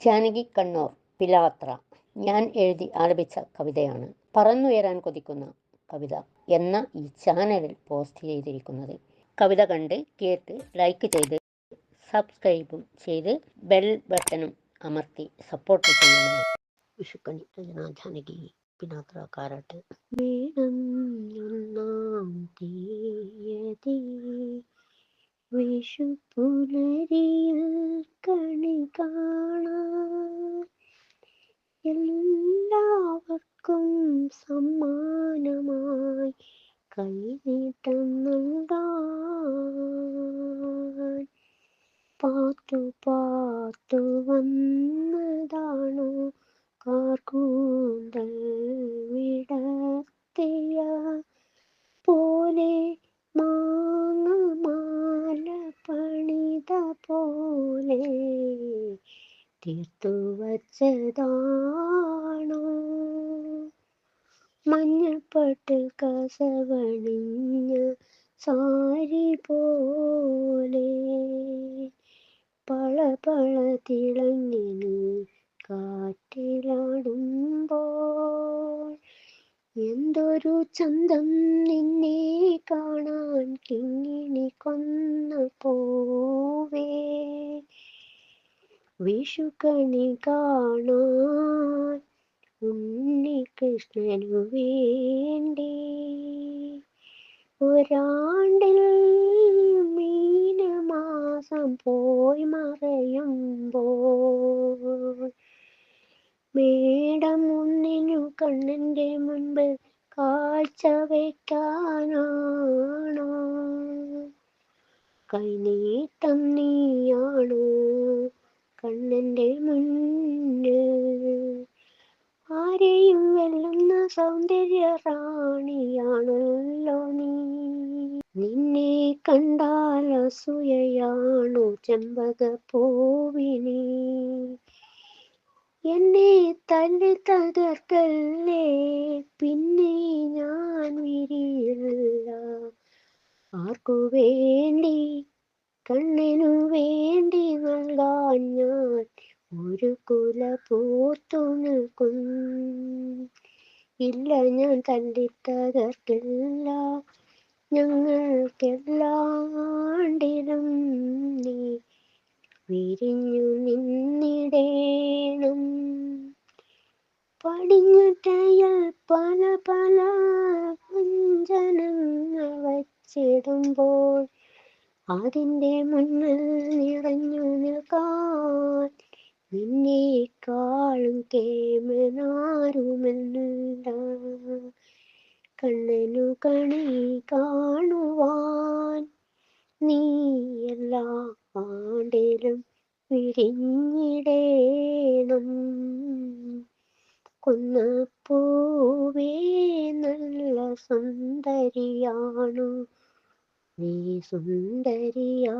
ജാനകി കണ്ണൂർ പിലാത്ര ഞാൻ എഴുതി ആലപിച്ച കവിതയാണ് പറന്നുയരാൻ കൊതിക്കുന്ന കവിത എന്ന ഈ ചാനലിൽ പോസ്റ്റ് ചെയ്തിരിക്കുന്നത്. കവിത കണ്ട് കേട്ട് ലൈക്ക് ചെയ്ത് സബ്സ്ക്രൈബും ചെയ്ത് ബെൽ ബട്ടണും അമർത്തി സപ്പോർട്ട് ചെയ്യണം. വിഷുക്കണി രചന ജാനകി പിലാത്ര കാരാട്ട്. മേടം ഒന്നാം തീയതി വിഷുപ്പുലരിയിൽ കണി കാണാൻ എല്ലാവർക്കും സമ്മാനമായി കൈനീട്ടം നൽകാൻ പാത്തു പാത്തു വന്നതാണോ കാർകൂന്തൽ വിടർത്തിയ പോലെ മാങ്ങമാല പണിത പോലെ തീർത്തു വച്ചതാണോ മഞ്ഞപ്പട്ട് കസവണിഞ്ഞ സാരി പോലെ പള പള തിളങ്ങിനി കാറ്റിലാടുമ്പോൾ എന്തൊരു ചന്തം നിന്നെ കാണാൻ കിങ്ങിണി കൊന്ന പൂവേ വിഷുക്കണി കാണാൻ ഉണ്ണികൃഷ്ണനു വേണ്ടി ഒരാണ്ടിൽ മീനമാസം പോയി മറയുമ്പോൾ മേടം ഒന്നിനു കണ്ണൻ്റെ മുൻപിൽ കാഴ്ച വയ്ക്കാനാണോ കൈനീട്ടം നീയാണോ കണ്ണൻ്റെ മുന്നിൽ ആരെയും വെല്ലുന്ന സൗന്ദര്യ റാണിയാണല്ലോ നീ നിന്നെ കണ്ടാൽ അസൂയയാണു ചെമ്പകപ്പൂവിനി എന്നെ തല്ലി തകർക്കല്ലേ പിന്നെ ഞാൻ വിരിയില്ല ആർക്കു വേണ്ടി കണ്ണനു വേണ്ടി നൽകാൻ ഞാൻ ഒരു കുല പൂർത്തു നിൽക്കും ഇല്ല ഞാൻ തല്ലി തകർക്കില്ല ഞങ്ങൾക്കെല്ലാണ്ടിലും നീ വിരിഞ്ഞു നിന്നിടേണം പടിഞ്ഞിട്ടയിൽ പല പല വ്യഞ്ജനങ്ങൾ വച്ചിടുമ്പോൾ അതിൻ്റെ മുന്നിൽ നിറഞ്ഞു നിൽക്കാൻ നിന്നേക്കാളും കേമനാരുമല്ല കണ്ണനു കണി കാണുവാൻ നീ എല്ലാ ആണ്ടിലും വിരിഞ്ഞിടേണം കുന്നപ്പൂവേ നല്ല സുന്ദരിയാണു നീ സുന്ദരിയാണു